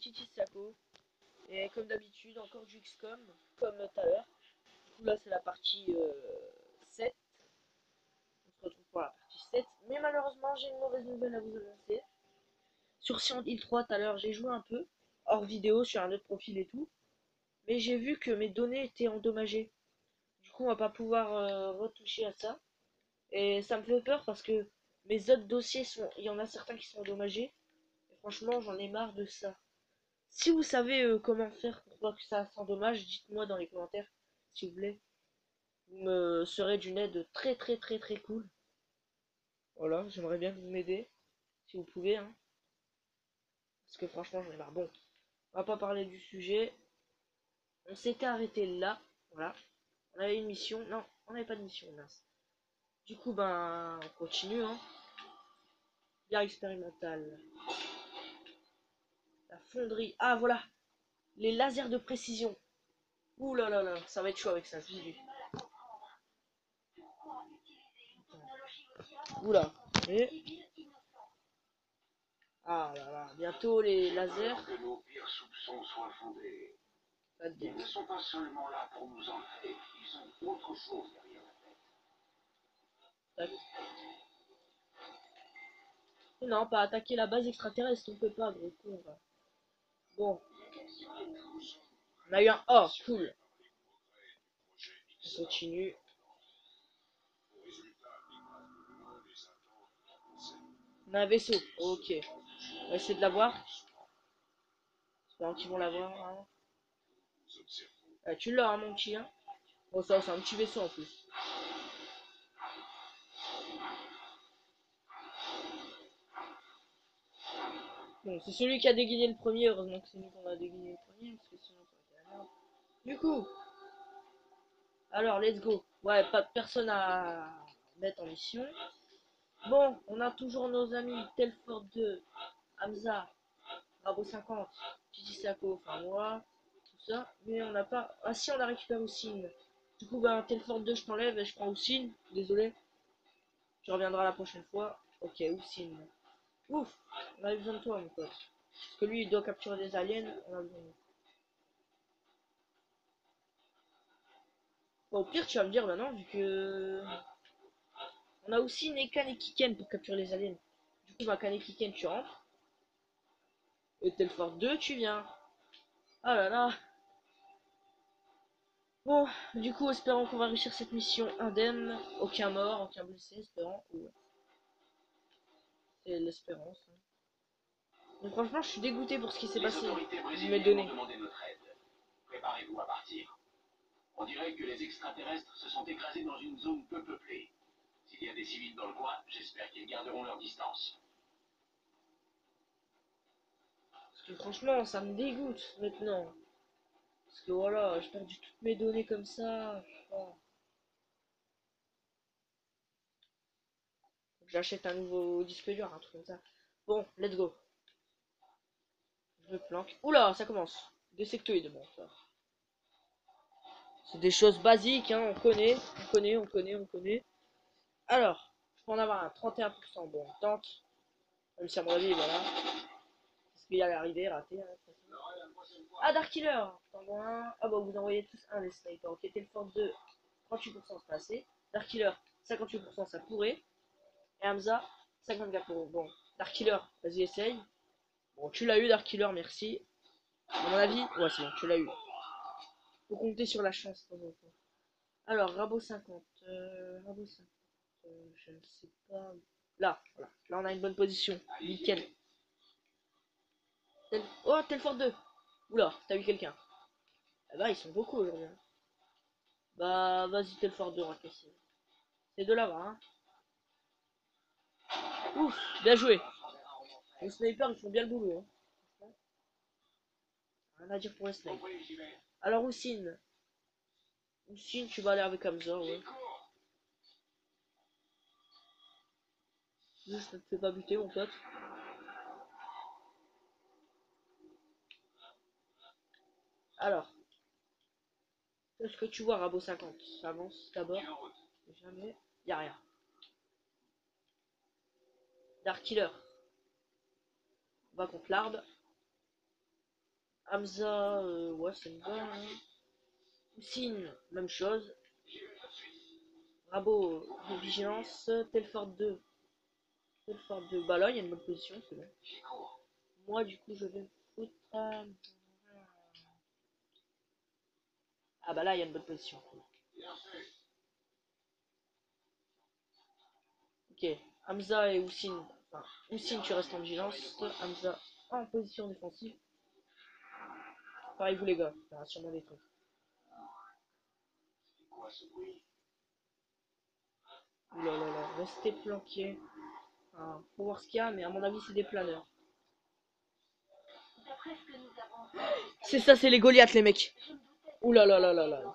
Titi Sako. Et comme d'habitude, encore du XCOM, comme tout à l'heure. Du coup, là, c'est la partie 7. On se retrouve pour la partie 7. Mais malheureusement, j'ai une mauvaise nouvelle à vous annoncer. Sur Silent Hill 3, tout à l'heure, j'ai joué un peu, hors vidéo, sur un autre profil et tout. Mais j'ai vu que mes données étaient endommagées. Du coup, on va pas pouvoir retoucher à ça. Et ça me fait peur parce que mes autres dossiers sont. Il y en a certains qui sont endommagés. Et franchement, j'en ai marre de ça. Si vous savez comment faire pour pas que ça s'endommage, dites-moi dans les commentaires, s'il vous plaît. Vous me serez d'une aide très très très très cool. Voilà, j'aimerais bien que vous m'aidiez, si vous pouvez, hein. Parce que franchement, j'en ai marre. Bon, on va pas parler du sujet. On s'était arrêté là, voilà. On avait une mission. Non, on n'avait pas de mission, mince. Du coup, ben, on continue, hein. Guerre expérimentale. La fonderie. Ah, voilà. Les lasers de précision. Ouh là là là, ça va être chaud avec ça, je vous dis. Oula. Et... Ah là là, bientôt les lasers. Que nos pires soupçons soient fondés. Pas de Ils ne sont pas seulement là pour nous enlever, ils ont autre chose derrière la tête. Non, pas attaquer la base extraterrestre, on peut pas, gros con. Va. Bon. On a eu un oh, cool. On continue. On a un vaisseau, ok. On va essayer de l'avoir. J'espère qu'ils vont l'avoir. Hein. Tu l'as, hein, mon petit. Hein. Bon, ça, c'est un petit vaisseau en plus. Bon, c'est celui qui a dégainé le premier. Heureusement que c'est nous qu'on a dégainé le premier. Parce que sinon, ça aurait été la merde. Du coup, alors, let's go. Ouais, pas de personne à mettre en mission. Bon, on a toujours nos amis Telford 2, Hamza, Bravo 50, Titi Sako, enfin moi, tout ça. Mais on n'a pas. Ah si, on a récupéré Oussine. Du coup, bah, Telford 2, je t'enlève et je prends Oussine. Désolé. Tu reviendras la prochaine fois. Ok, Oussine. Ouf, on a besoin de toi, mon pote. Parce que lui, il doit capturer des aliens. On a besoin de... Bon, au pire, tu vas me dire maintenant, vu que. On a aussi Nekan et Kiken pour capturer les aliens. Du coup, bah, Kan et Kiken, tu rentres. Et Telfort 2, tu viens. Ah là là. Bon, du coup, espérons qu'on va réussir cette mission indemne. Aucun mort, aucun blessé, espérons. Ouais. C'est l'espérance. Hein. Mais franchement, je suis dégoûté pour ce qui s'est passé. Je m'ai donné. Préparez-vous à partir. On dirait que les extraterrestres se sont écrasés dans une zone peu peuplée. S'il y a des civils dans le coin, j'espère qu'ils garderont leur distance. Parce que franchement, ça me dégoûte maintenant. Parce que voilà, j'ai perdu toutes mes données comme ça. Oh. J'achète un nouveau disque dur, un truc comme ça. Bon, let's go. Je me planque. Oula, ça commence. Des sectoïdes, bon, ça. C'est des choses basiques, hein, on connaît, on connaît. Alors, je peux en avoir un 31%. Bon, on tente. Même si à mon avis, voilà. C'est ce qu'il allait arriver, raté. Hein, ah, Dark Killer. Ah bah vous envoyez tous un des snipers. Ok, Telfort 2, 38% c'est passé. Dark Killer, 58% ça pourrait. Et Hamza, 54%. Bon, Dark Killer, vas-y essaye. Bon, tu l'as eu Dark Killer, merci. À mon avis, ouais c'est bon, tu l'as eu. Faut compter sur la chance de temps en temps. Alors, Rabo 50. Rabo 50. Je ne sais pas. Là, voilà. Là, on a une bonne position. Nickel. Oh, Telfort 2. Oula, t'as eu quelqu'un. Ah bah, ils sont beaucoup aujourd'hui. Hein. Bah, vas-y, Telfort 2, on va casser. C'est de là-bas, hein. Ouf, bien joué. Les snipers, ils font bien le boulot. Hein. Rien à dire pour les snipers. Alors, Oussine. Oussine, tu vas aller avec Hamza, ouais. Juste, ne te fais pas buter, mon pote. Alors. Est-ce que tu vois Rabo 50? Ça avance d'abord. Jamais. Y'a rien. Dark Killer. On va contre l'arbre. Hamza, ouais, c'est une bonne. Hein. Houssine, même chose. Rabot, de vigilance. Telfort 2. Telfort 2. Bah là, il y a une bonne position, c'est bon. Moi, du coup, je vais me foutre. Ah bah là, il y a une bonne position. Ok, Hamza et Houssine. Enfin, Houssine, tu restes en vigilance. Hamza en position défensive. Pareil, vous les gars, il y aura sûrement des trucs. Oulala, restez planqués. Enfin, faut voir ce qu'il y a, mais à mon avis, c'est des planeurs. C'est ça, c'est les Goliaths, les mecs. Oulala.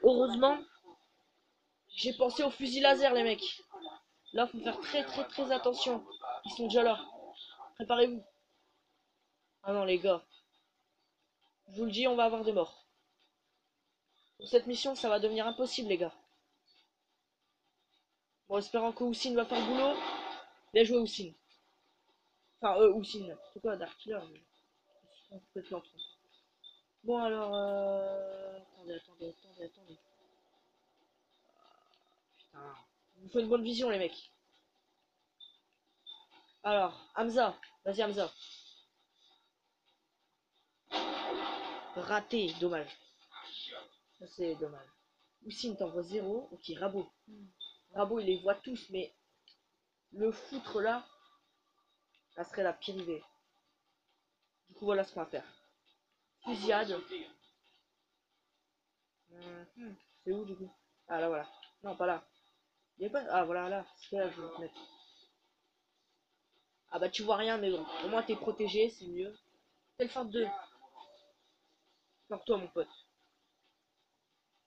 Heureusement, j'ai pensé au fusil laser, les mecs. Là, faut faire très attention. Ils sont déjà là. Préparez-vous. Ah non, les gars. Je vous le dis, on va avoir des morts. Pour cette mission, ça va devenir impossible, les gars. Bon, espérant que Houssine va faire le boulot. Bien joué, Houssine. Enfin, Houssine. C'est quoi, Dark Killer? Complètement trompé. Bon, alors, attendez. Putain. Il vous faut une bonne vision, les mecs. Alors, Hamza. Vas-y, Hamza. Raté, dommage. Ça, c'est dommage. Houssine t'envoie 0. Ok, Rabot. Rabot, il les voit tous, mais le foutre là, ça serait la pire idée. Du coup, voilà ce qu'on va faire. Fusillade. C'est où, du coup? Ah, là, voilà. Non, pas là. Il y a pas... Ah, voilà, là. C'est là, je vais te mettre. Ah, bah, tu vois rien, mais bon. Au moins, t'es protégé, c'est mieux. Telfort 2. Planque-toi, mon pote.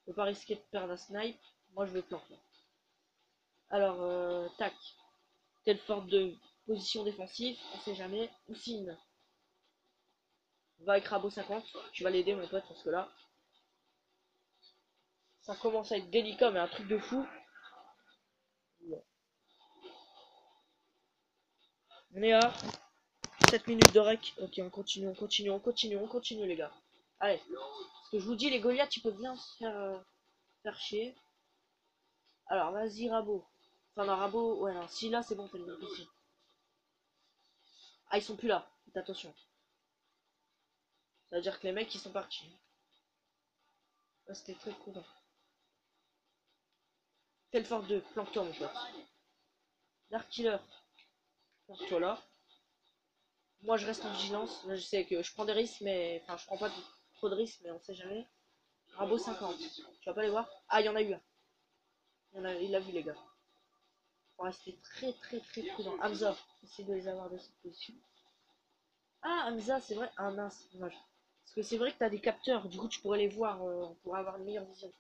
Je veux pas risquer de perdre un snipe. Moi, je vais planquer. Alors, tac. Telfort 2. Position défensive. On sait jamais. Houssine. Va avec Rabot 50. Tu vas l'aider, mon pote, parce que là, ça commence à être délicat, mais un truc de fou. Bon. On est à 7 minutes de rec. Ok, on continue, les gars. Allez. Parce que je vous dis, les Goliaths, ils peuvent bien se faire chier. Alors, vas-y, Rabot. Enfin, non, Rabot, ouais, non. Si là, c'est bon, t'as une bonne position. Ah, ils sont plus là. Faites attention. Ça veut dire que les mecs, ils sont partis. Ouais, c'était très cool. Telfort 2, planque-toi, mon pote. Dark Killer, planque-toi là. Moi, je reste en vigilance. Là, je sais que je prends des risques, mais. Enfin, je prends pas trop de risques, mais on sait jamais. Rabot 50. Tu vas pas les voir? Ah, il y en a eu un. Il l'a vu, les gars. Faut rester très prudent. Hamza, essaye de les avoir de cette position. Ah, Hamza, c'est vrai. Ah mince, dommage. Parce que c'est vrai que t'as des capteurs, du coup tu pourrais les voir, on pourrait avoir une meilleure vision.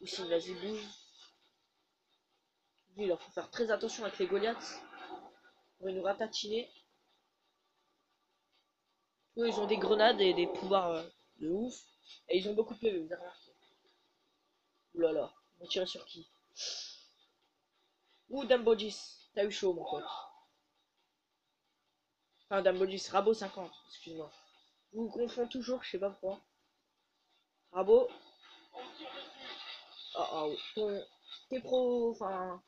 Aussi, vas-y, bouge. Lui, il faut faire très attention avec les Goliaths. Pour nous ratatiner. Eux, ils ont des grenades et des pouvoirs de ouf. Et ils ont beaucoup de PV, vous avez remarqué. Oulala, ils vont tirer sur qui? Ouh, Dambodis, t'as eu chaud, mon pote. Enfin, Dambodis, Rabot 50, excuse-moi. Je vous confonds toujours, je sais pas pourquoi. Rabot. Ah, t'es pro, enfin,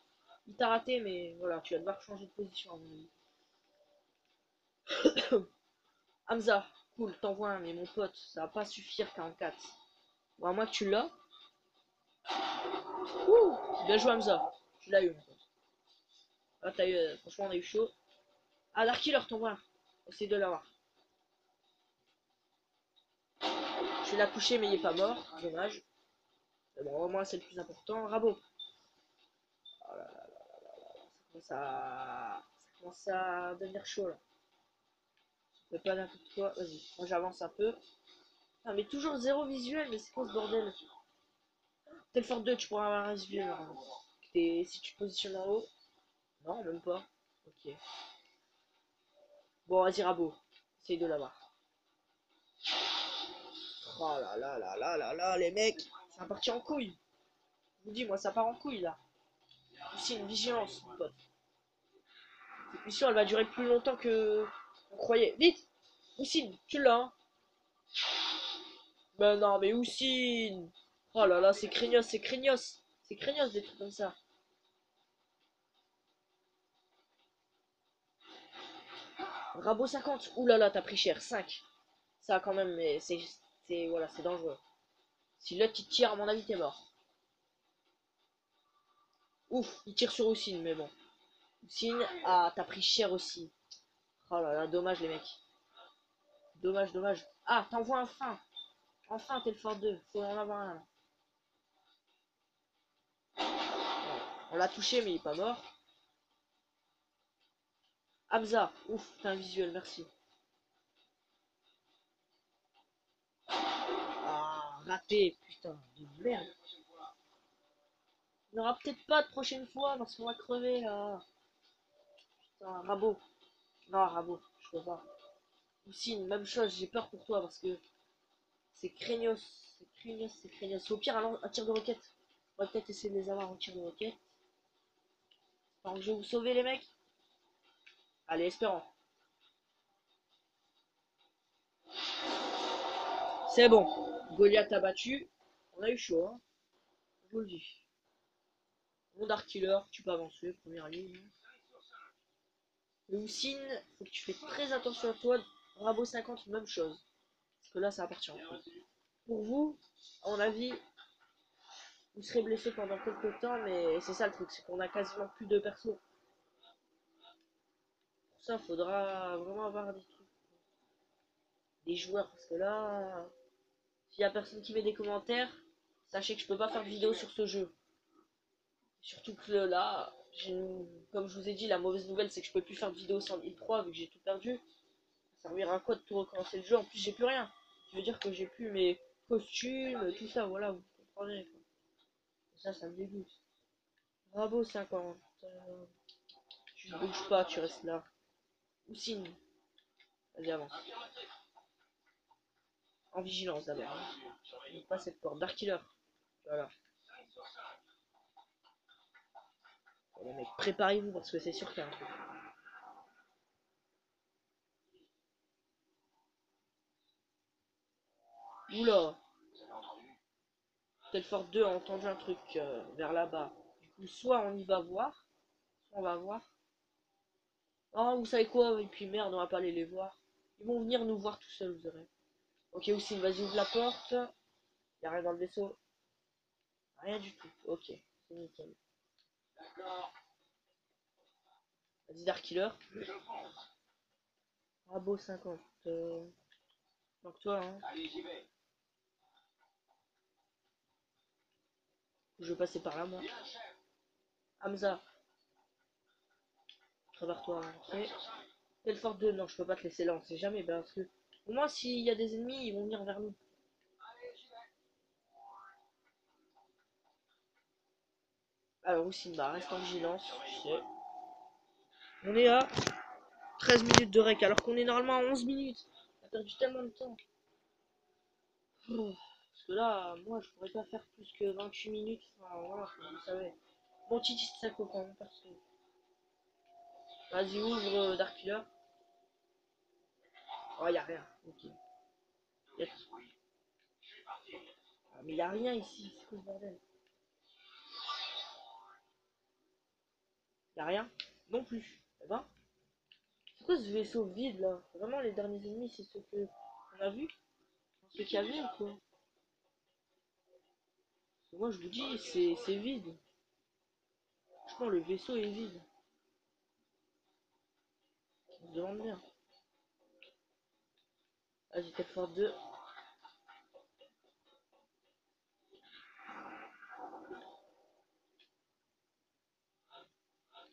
il t'a raté, mais voilà, tu vas devoir changer de position à mon avis. Hamza, cool, t'envoies un, mais mon pote, ça va pas suffire 44. Bon, à moins que tu l'as. Ouh, bien joué Hamza, tu l'as eu, mon pote. Là, t'as eu, franchement, on a eu chaud. Ah, Dark Killer, t'envoies un. Essaye de l'avoir. Je vais la coucher, mais il est pas mort, dommage. Mais bon, au moins, c'est le plus important. Rabot. Oh là là, ça commence à devenir chaud, là. Fais pas n'importe quoi, vas-y. Moi, j'avance un peu. Ah, mais toujours zéro visuel, mais c'est quoi ce bordel? Telfort 2, tu pourras avoir un visuel. Si tu te positionnes en haut. Non, même pas. Ok. Bon, vas-y, Rabot. Essaye de l'avoir. Oh là, les mecs. Ça va partir en couille. Je vous dis, moi, ça part en couille, là. C'est une vigilance, mon pote. Cette mission, elle va durer plus longtemps que on croyait. Vite! Houssine, tu l'as, hein? Mais non, mais Houssine! Oh là là, c'est craignos, c'est craignos! C'est craignos des trucs comme ça. Rabot 50, ouh là là, t'as pris cher, 5. Ça quand même, mais voilà, c'est dangereux. Si l'autre il tire, à mon avis, t'es mort. Ouf, il tire sur Houssine, mais bon. Houssine, ah, t'as pris cher aussi. Oh là là, dommage les mecs. Dommage, dommage. Ah, t'envoies un frein. Enfin, t'es le fort 2. Faut en avoir un. On l'a touché, mais il est pas mort. Hamza. Ouf, t'as un visuel, merci. Ah, raté. Putain, de merde. Il n'y aura peut-être pas de prochaine fois parce qu'on va crever là. Putain, Rabot. Non, Rabot, je peux pas. Houssine, même chose, j'ai peur pour toi parce que c'est craignos. C'est craignos, c'est craignos. Au pire, un tir de roquette. On va peut-être essayer de les avoir en tir de roquette. Tant que je vais vous sauver, les mecs. Allez, espérons. C'est bon. Goliath a battu. On a eu chaud, hein. Je vous le dis. Mon Dark Killer, tu peux avancer, première ligne. Le Houssine, faut que tu fais très attention à toi. Rabot 50, même chose. Parce que là, ça appartient. Pour vous, à mon avis, vous serez blessé pendant quelques temps, mais c'est ça le truc, c'est qu'on a quasiment plus de persos. Pour ça, faudra vraiment avoir des trucs, des joueurs, parce que là, s'il y a personne qui met des commentaires, sachez que je peux pas faire de vidéo sur ce jeu. Surtout que là, comme je vous ai dit, la mauvaise nouvelle, c'est que je peux plus faire de vidéo sans 1003 vu que j'ai tout perdu. Ça servira à quoi de tout recommencer le jeu? En plus, j'ai plus rien. Ça veut dire que j'ai plus mes costumes, tout ça, voilà, vous comprenez. Quoi. Ça me dégoûte. Bravo 50. Tu ne bouges pas, tu restes là. Houssine, vas-y, avance. En vigilance d'abord. Hein. Pas cette porte. Dark Killer. Voilà. Bon, mec, préparez-vous parce que c'est sûr qu'il y a un truc. Oula. Telfort 2 a entendu un truc vers là-bas. Du coup, soit on y va voir, soit on va voir. Oh, vous savez quoi? Et puis merde, on va pas aller les voir. Ils vont venir nous voir tout seuls, vous verrez. Ok, Houssine, vas-y, ouvre la porte. Y'a rien dans le vaisseau. Rien du tout. Ok, c'est nickel. Vas-y, Dark Killer. Rabot 50. Donc toi, hein. Je vais passer par là, moi. Hamza. Prépare-toi à rentrer. Telfort 2, non, je peux pas te laisser là, on sait jamais. Parce que au moins, s'il y a des ennemis, ils vont venir vers nous. Alors, Houssine, bah, reste en vigilance. Tu sais. On est à 13 minutes de rec, alors qu'on est normalement à 11 minutes. On a perdu tellement de temps. Parce que là, moi, je pourrais pas faire plus que 28 minutes. Enfin, voilà, vous savez. Mon Titi, c'est ça comprend, perso. Vas-y, ouvre Dark Killer. Oh, y'a rien. Ok. Y'a... Ah, mais y'a rien ici. C'est quoi ce bordel? Y'a rien? Non plus. Eh ben, c'est quoi ce vaisseau vide là? Vraiment, les derniers ennemis, c'est ceux que on a vu? Ceux qu'il y avait ou quoi? Moi, je vous dis, c'est vide. Franchement, le vaisseau est vide. On se demande bien. Vas-y, peut-être faire 2.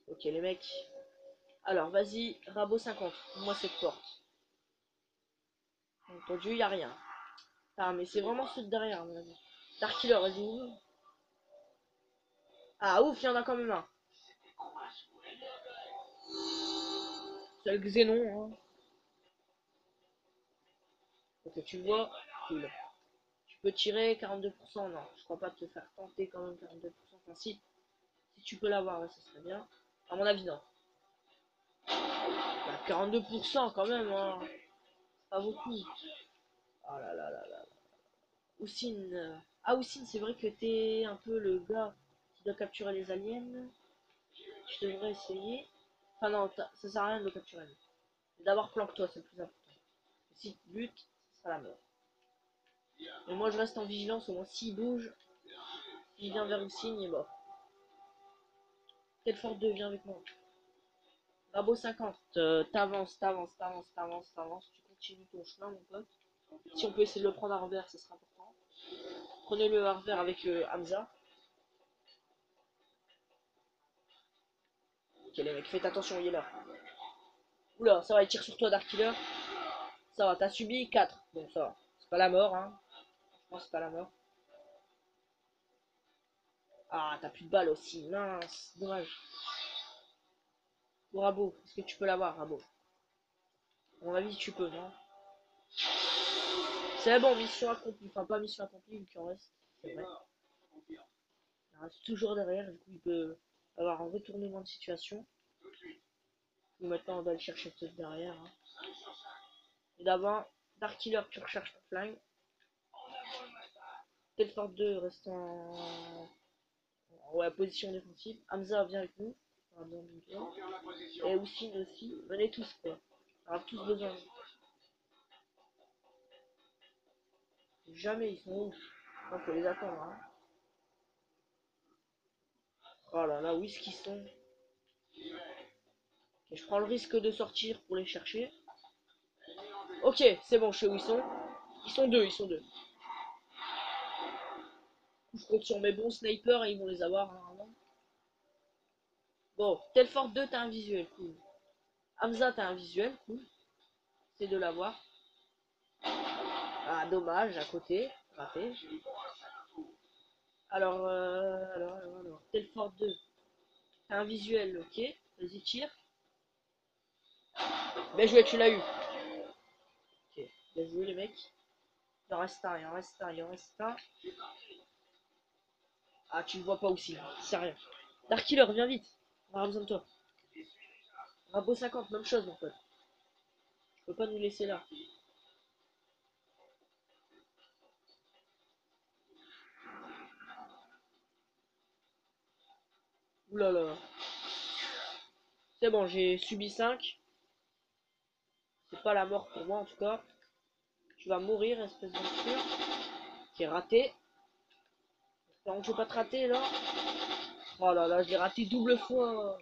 Ok, les mecs. Alors, vas-y, Rabot 50. Moi, cette porte. Entendu, y a rien. Ah, mais c'est vraiment ceux de derrière, à mon avis. Dark Killer, vas-y, ouvre. Ah, ouf, il y en a quand même un. C'est le Xénon, hein. Ok, tu vois. Cool. Tu peux tirer 42%. Non, je crois pas te faire tenter quand même 42%. Enfin, si tu peux l'avoir, ouais, ça serait bien. À mon avis, non. Bah, 42% quand même, hein. Pas beaucoup. Oh là là là là. Houssine. Ah, Houssine, c'est vrai que t'es un peu le gars qui doit capturer les aliens. Tu devrais essayer. Enfin non, ça sert à rien de le capturer. D'abord planque-toi, c'est le plus important. Si tu butes, ça sera la mort. Mais moi je reste en vigilance, au moins s'il bouge, s'il vient vers Houssine, il est mort. Telfort 2, viens avec moi. Bravo 50, t'avances, tu continues ton chemin mon pote. Si on peut essayer de le prendre à revers, ce sera important. Prenez-le à revers avec Hamza. Ok les mecs, faites attention, il est là. Oula, ça va, il tire sur toi Dark Killer. Ça va, t'as subi 4. Bon, ça va. C'est pas la mort, hein. Je pense que c'est pas la mort. Ah, t'as plus de balles aussi. Mince, dommage. Ou Rabo, est-ce que tu peux l'avoir, Rabo? À mon avis, tu peux, non? C'est bon, mission accomplie. Enfin, pas mission accomplie, vu qu'il en reste. C'est vrai. Il reste toujours derrière, du coup, il peut avoir un retournement de situation. Donc maintenant, on doit le chercher peut-être derrière. Hein. Et d'abord, Dark Killer, tu recherches ton flingue. Telfort 2 reste en... Ouais, position défensive. Hamza, viens avec nous. Et Houssine aussi. Venez tous, quoi. On a tous besoin. Jamais ils sont où? Il faut les attendre. Hein. Oh là là, où est-ce qu'ils sont? Okay, je prends le risque de sortir pour les chercher. Ok, c'est bon, je sais où ils sont. Ils sont deux, ils sont deux. Je compte sur mes bons snipers et ils vont les avoir normalement. Bon, Telfort 2, t'as un visuel, cool. Hamza, t'as un visuel, cool. C'est de l'avoir. Ah, dommage, à côté. Raté. Alors. Telfort 2, t'as un visuel, ok. Vas-y, tire. Bien joué, tu l'as eu. Ok, bien joué les mecs. Il en reste un, il en reste un, il en reste un. Ah, tu le vois pas aussi, c'est rien. Dark Killer, viens vite. On aura besoin de toi. Rabo 50, même chose, mon pote. Je peux pas nous laisser là. Oulala. C'est bon, j'ai subi 5. C'est pas la mort pour moi en tout cas. Tu vas mourir, espèce d'influre. Qui est raté. Espérons que je vais pas te rater là. Oh là là, j'ai raté double fois.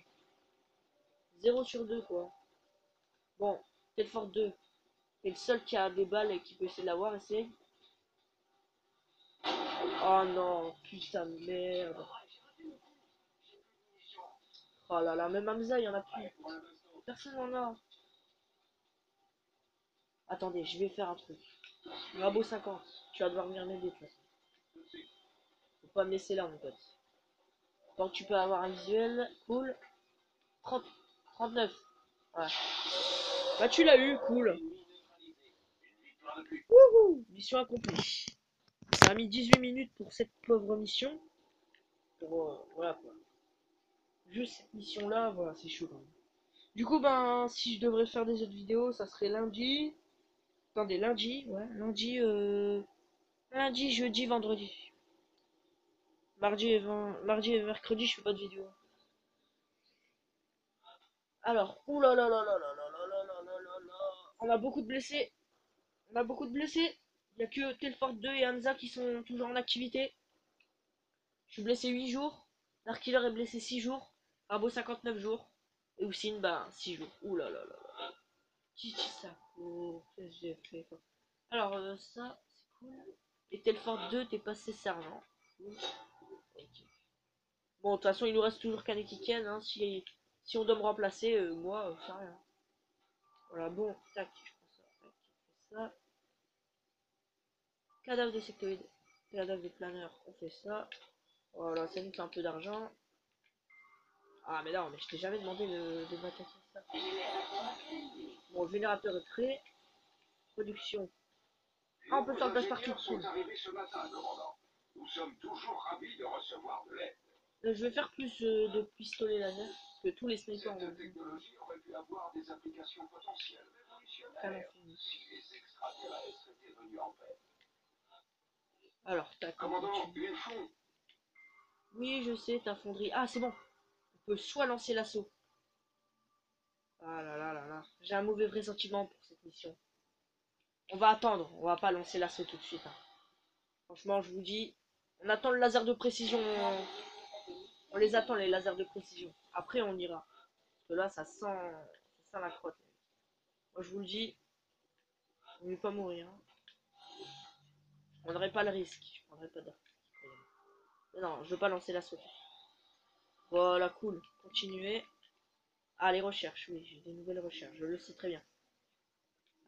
0 sur 2 quoi. Bon, Telfort 2. C'est le seul qui a des balles et qui peut essayer de l'avoir, essaye. Oh non, putain de merde. Oh là là, même Hamza, il y en a plus. Personne n'en a. Attendez, je vais faire un truc. Rabo 50, tu vas devoir venir m'aider de toute façon. Faut pas me laisser là, mon pote. Tant que tu peux avoir un visuel, cool. 30, 39. Ouais. Bah tu l'as eu, cool. Wouhou, mission accomplie. Ça a mis 18 minutes pour cette pauvre mission. Voilà quoi. Juste cette mission là, voilà, c'est chaud quand même. Du coup, ben, si je devrais faire des autres vidéos, ça serait lundi. Attendez, lundi, ouais, lundi, lundi, jeudi, vendredi. Mardi et mercredi, je fais pas de vidéo. Alors, oulala, on a beaucoup de blessés. On a beaucoup de blessés. Il n'y a que Telfort 2 et Hamza qui sont toujours en activité. Je suis blessé 8 jours. Darkiller est blessé 6 jours. Rabo 59 jours. Et Houssine, bah 6 jours. Oulala. Titi ça. Qu'est-ce que j'ai fait quoi. Alors, ça, c'est cool. Et Telfort 2, t'es passé sergent. Cool. Okay. Bon, de toute façon, il nous reste toujours Kanekiken. Hein. Si on doit me remplacer, moi, ça rien. Voilà, bon, tac, je prends ça. Tac, je fais ça. Cadavre de sectoïde, cadavre de planeur, on fait ça. Voilà, ça nous fait un peu d'argent. Ah mais non, mais je t'ai jamais demandé de m'attaquer ça. Bon, le générateur est prêt. Production. Ah, on peut faire le passe-partout. Cool. Nous sommes toujours ravis de recevoir de l'aide. Je vais faire plus de pistolets laser. Parce que tous les snipers ont. Cette technologie aurait pu avoir des applications potentielles révolutionnaires. Alors, tac. Commandant, une fond. Oui, je sais, ta fonderie. Ah, c'est bon. On peut soit lancer l'assaut. Ah là là là là. J'ai un mauvais pressentiment pour cette mission. On va attendre. On va pas lancer l'assaut tout de suite, hein. Franchement, je vous dis, on attend le laser de précision. On les attend, les lasers de précision. Après, on ira. Parce que là, ça sent la crotte. Moi, je vous le dis, on ne veut pas mourir, hein. Je prendrai pas le risque. Je prendrai pas de risque. Mais non, je veux pas lancer l'assaut. Voilà, cool. Continuez. Ah, les recherches, oui, j'ai des nouvelles recherches, je le sais très bien.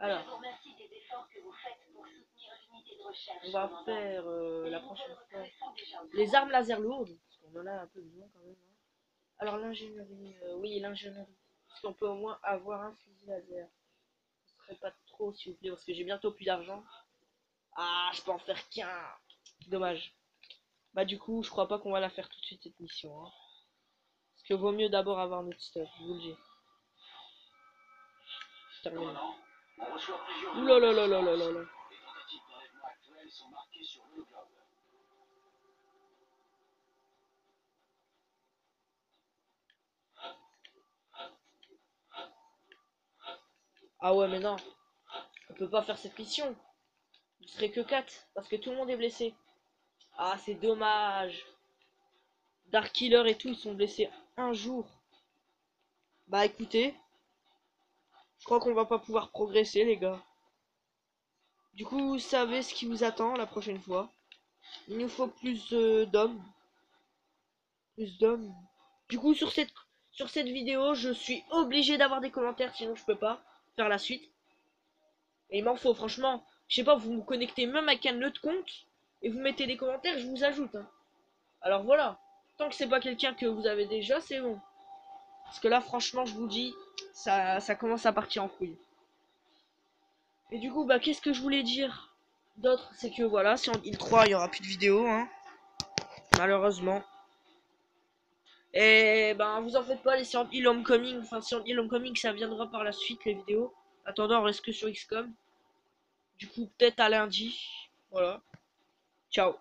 Alors, Je vous remercie des efforts que vous faites pour soutenir l'unité de recherche. on va commandant. faire Mais la les prochaine nouveaux fois recrues sont déjà au les travail. armes laser lourdes, parce qu'on en a un peu besoin quand même, hein. Alors, l'ingénierie, oui, l'ingénierie. Parce qu'on peut au moins avoir un fusil laser. Ce serait pas trop, s'il vous plaît, parce que j'ai bientôt plus d'argent. Ah, je peux en faire qu'un. Dommage. Bah, du coup, je crois pas qu'on va la faire tout de suite cette mission, hein. Parce que vaut mieux d'abord avoir notre stuff, je vous le dis. Je termine. Commandant, on reçoit plusieurs Ouh là là demandes là là là d'assistance. là là. Les tentatives d'enlèvement actuelles sont marquées sur le globe. Ah ouais, mais non, on peut pas faire cette mission. Vous serez que 4 parce que tout le monde est blessé. Ah, c'est dommage. Dark Killer et tout, ils sont blessés un jour. Bah écoutez, je crois qu'on va pas pouvoir progresser, les gars. Du coup, vous savez ce qui vous attend la prochaine fois. Il nous faut plus d'hommes. Plus d'hommes. Du coup, sur cette vidéo, je suis obligé d'avoir des commentaires, sinon je peux pas faire la suite. Et il m'en faut, franchement. Je sais pas, vous vous connectez même avec un autre compte et vous mettez des commentaires, je vous ajoute, hein. Alors voilà. Tant que c'est pas quelqu'un que vous avez déjà, c'est bon. Parce que là, franchement, je vous dis, ça commence à partir en couille. Et du coup, bah, qu'est-ce que je voulais dire d'autre? C'est que voilà, si on île 3, il y aura plus de vidéos, hein. Malheureusement. Et ben, vous en faites pas, les Silent Hill Homecoming, enfin, Silent Hill Homecoming, ça viendra par la suite, les vidéos. Attendant, on reste que sur XCOM. Du coup, peut-être à lundi. Voilà. Ciao.